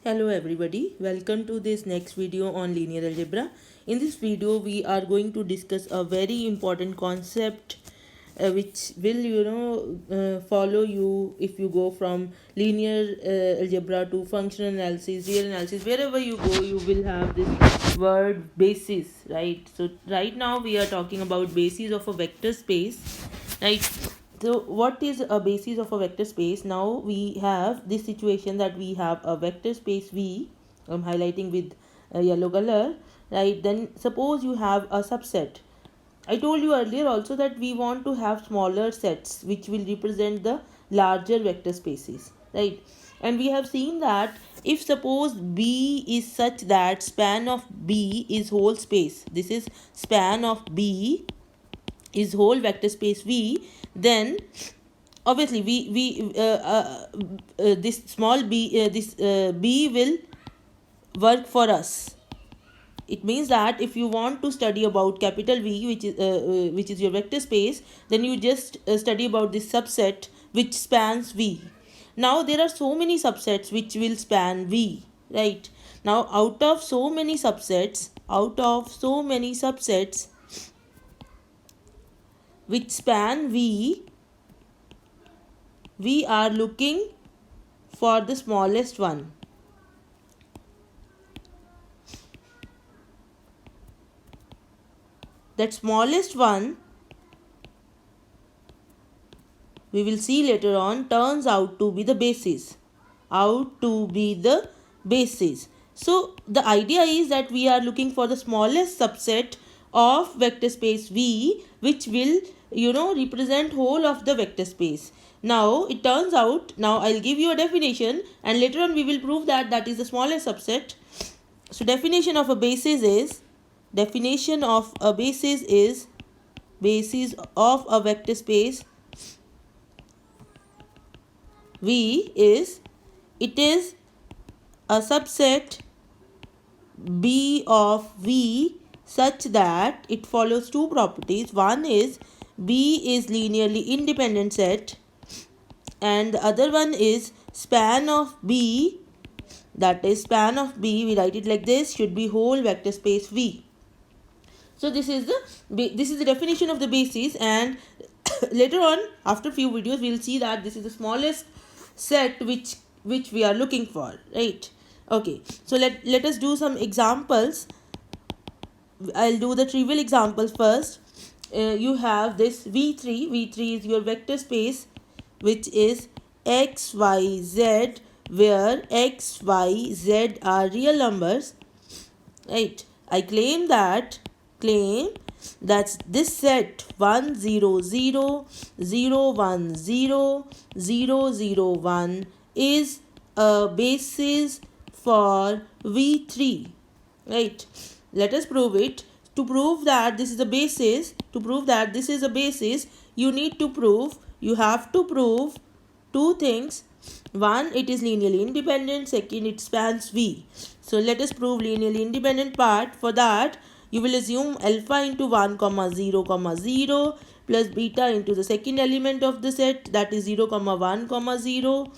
Hello everybody, welcome to this next video on linear algebra. In this video we are going to discuss a very important concept which will follow you if you go from linear algebra to functional analysis, real analysis. Wherever you go you will have this word basis, right? So right now we are talking about basis of a vector space, right? So what is a basis of a vector space? Now we have this situation that we have a vector space V. I'm highlighting with a yellow color, right? Then suppose you have a subset. I told you earlier also that we want to have smaller sets which will represent the larger vector spaces, right? And we have seen that if suppose B is such that span of B is whole space, this is span of B is whole vector space V, then obviously this small b b will work for us. It means that if you want to study about capital V, which is your vector space, then you just study about this subset which spans V. Now there are so many subsets which will span V, right? Now out of so many subsets which span V, we are looking for the smallest one. That smallest one, we will see later on, turns out to be the basis. So the idea is that we are looking for the smallest subset of vector space V, which will represent whole of the vector space. Now it turns out, now I'll give you a definition and later on we will prove that that is the smallest subset. So definition of a basis is basis of a vector space V is, it is a subset B of V such that it follows two properties. One is B is linearly independent set, and the other one is span of B, that is span of B, we write it like this, should be whole vector space V. So this is the definition of the basis, and later on after few videos we will see that this is the smallest set which we are looking for, right? Okay, so let us do some examples. I'll do the trivial examples first. You have this V3 is your vector space which is x, y, z, where x, y, z are real numbers, right? I claim that this set 1 0 0 0 1 0 0 0 1 is a basis for V3, right? Let us prove it. To prove that this is a basis, you have to prove two things. One, it is linearly independent. Second, it spans V. So let us prove linearly independent part. For that, you will assume alpha into 1 comma 0 comma 0 plus beta into the second element of the set, that is 0 comma 1 comma 0,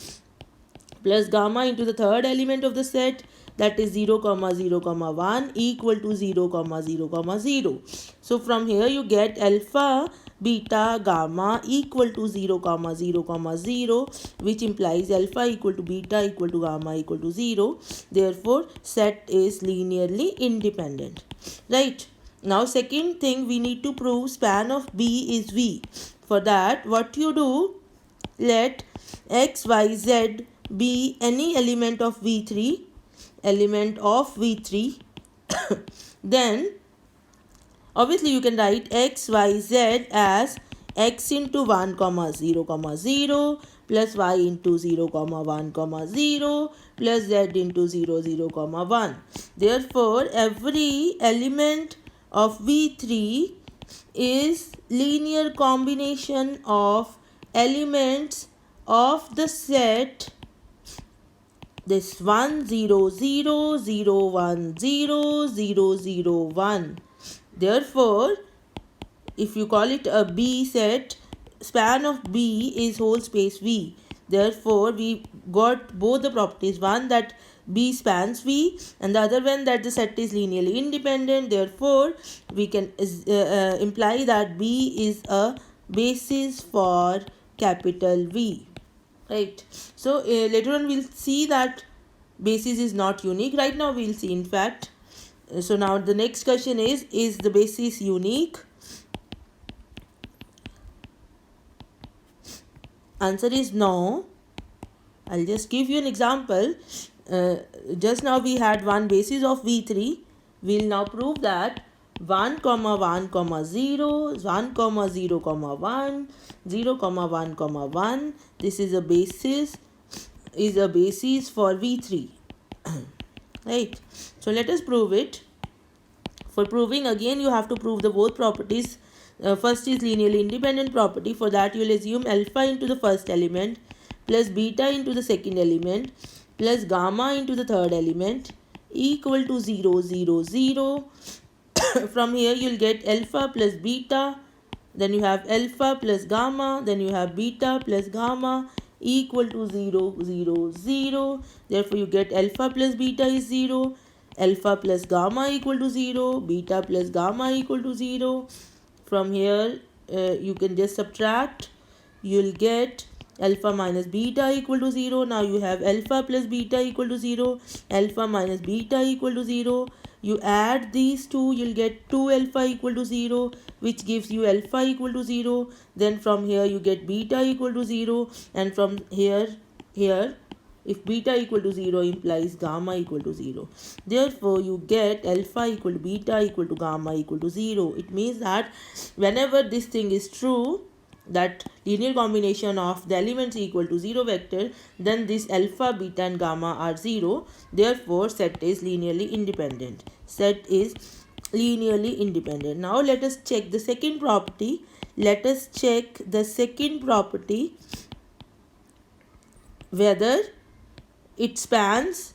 plus gamma into the third element of the set, that is 0 comma 0 comma 1 equal to 0 comma 0 comma 0. So from here you get alpha, beta, gamma equal to 0 comma 0 comma 0, which implies alpha equal to beta equal to gamma equal to 0. Therefore set is linearly independent, right? Now second thing, we need to prove span of B is V. For that, what you do, let x, y, z be any element of V3, then obviously you can write x, y, z as x into 1 comma 0 comma 0 plus y into 0 comma 1 comma 0 plus z into 0 0 comma 1. Therefore every element of V3 is linear combination of elements of the set this 1 0 0 0 1 0 0 0 1. Therefore if you call it a B set, span of B is whole space V. Therefore got both the properties, one that B spans V and the other one that the set is linearly independent. Therefore, we can imply that B is a basis for capital V. Right. So later on we'll see that basis is not unique. Right now we'll see, in fact. So now the next question is the basis unique? Answer is no. I'll just give you an example. Just now we had one basis of V3. We'll now prove that 1 comma 1 comma 0, 1 comma 0 comma 1, 0 comma 1 comma 1. This is a basis for V3. Right. So let us prove it. For proving, again you have to prove the both properties. First is linearly independent property. For that you will assume alpha into the first element plus beta into the second element plus gamma into the third element equal to 0, 0, 0. From here you will get alpha plus beta, then you have alpha plus gamma, then you have beta plus gamma equal to 0, 0, 0. Therefore you get alpha plus beta is 0, alpha plus gamma equal to 0, beta plus gamma equal to 0. From here you can just subtract. You will get alpha minus beta equal to 0. Now you have alpha plus beta equal to 0, alpha minus beta equal to 0. You add these two, you'll get 2 alpha equal to 0, which gives you alpha equal to 0. Then from here you get beta equal to 0, and from here if beta equal to 0 implies gamma equal to 0. Therefore you get alpha equal to beta equal to gamma equal to 0. It means that whenever this thing is true, that linear combination of the elements equal to 0 vector, then this alpha, beta and gamma are 0. Therefore set is linearly independent. Set is linearly independent. Now let us check the second property. Let us check the second property, whether it spans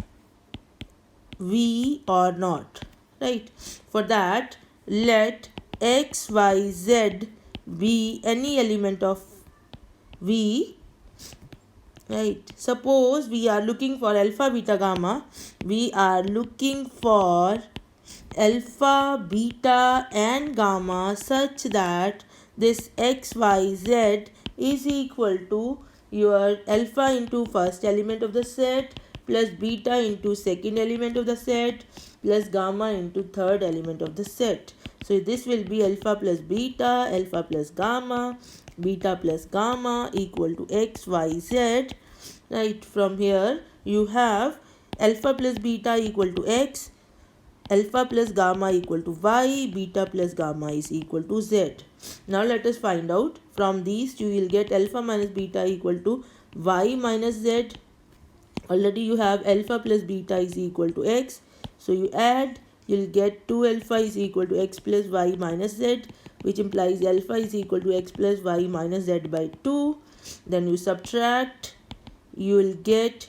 V or not. Right. For that, let x, y, z be any element of V. Right. Suppose we are looking for alpha, beta, gamma. We are looking for alpha, beta and gamma such that this x, y, z is equal to your alpha into first element of the set plus beta into second element of the set plus gamma into third element of the set. So this will be alpha plus beta, alpha plus gamma, beta plus gamma equal to x, y, z. Right. From here you have alpha plus beta equal to x, alpha plus gamma equal to y, beta plus gamma is equal to z. Now let us find out. From these you will get alpha minus beta equal to y minus z. Already you have alpha plus beta is equal to x. So you add, you will get 2 alpha is equal to x plus y minus z, which implies alpha is equal to x plus y minus z by 2. Then you subtract, you will get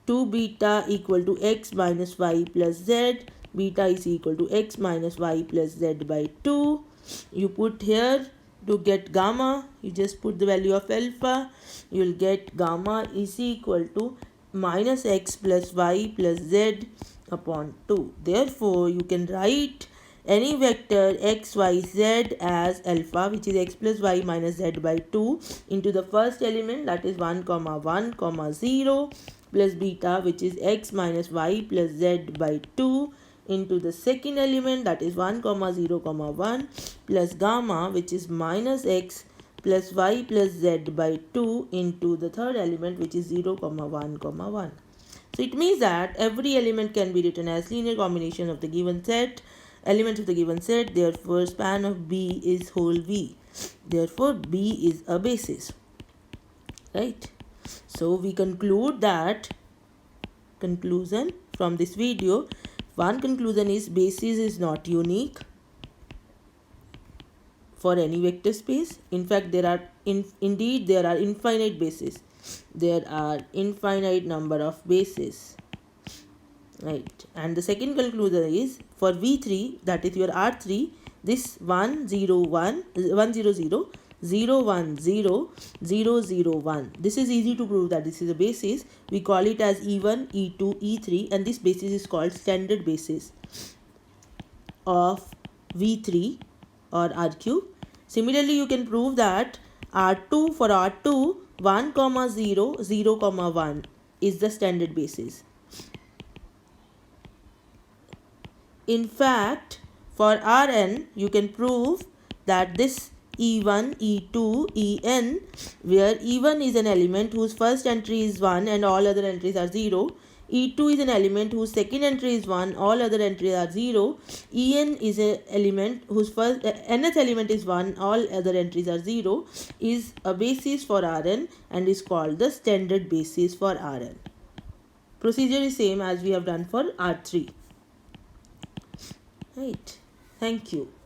2 beta equal to x minus y plus z. Beta is equal to x minus y plus z by 2. You put here to get gamma, you just put the value of alpha. You will get gamma is equal to minus x plus y plus z upon 2. Therefore, you can write any vector x, y, z as alpha, which is x plus y minus z by 2, into the first element, that is 1 comma 1 comma 0, plus beta, which is x minus y plus z by 2, into the second element, that is 1 comma 0 comma 1, plus gamma, which is minus x plus y plus z by 2, into the third element, which is 0 comma 1 comma 1. So it means that every element can be written as linear combination of the given set, elements of the given set. Therefore span of B is whole V. Therefore B is a basis. Right. So we conclude that, conclusion from this video, one conclusion is basis is not unique for any vector space. In fact, there are indeed there are infinite bases. There are infinite number of bases. Right. And the second conclusion is for V3, that is your R3, this 1 0 1 1 0 0, 0 1 0 0 0 1. This is easy to prove that this is a basis. We call it as E1, E2, E3, and this basis is called standard basis of V3 or R cube. Similarly, you can prove that R2 for R2 1 comma 0 0 comma 1 is the standard basis. In fact, for Rn you can prove that this E1, E2, En, where E1 is an element whose first entry is 1 and all other entries are 0. E2 is an element whose second entry is 1, all other entries are 0. En is an element whose nth element is 1, all other entries are 0, is a basis for Rn and is called the standard basis for Rn. Procedure is same as we have done for R3. Right. Thank you.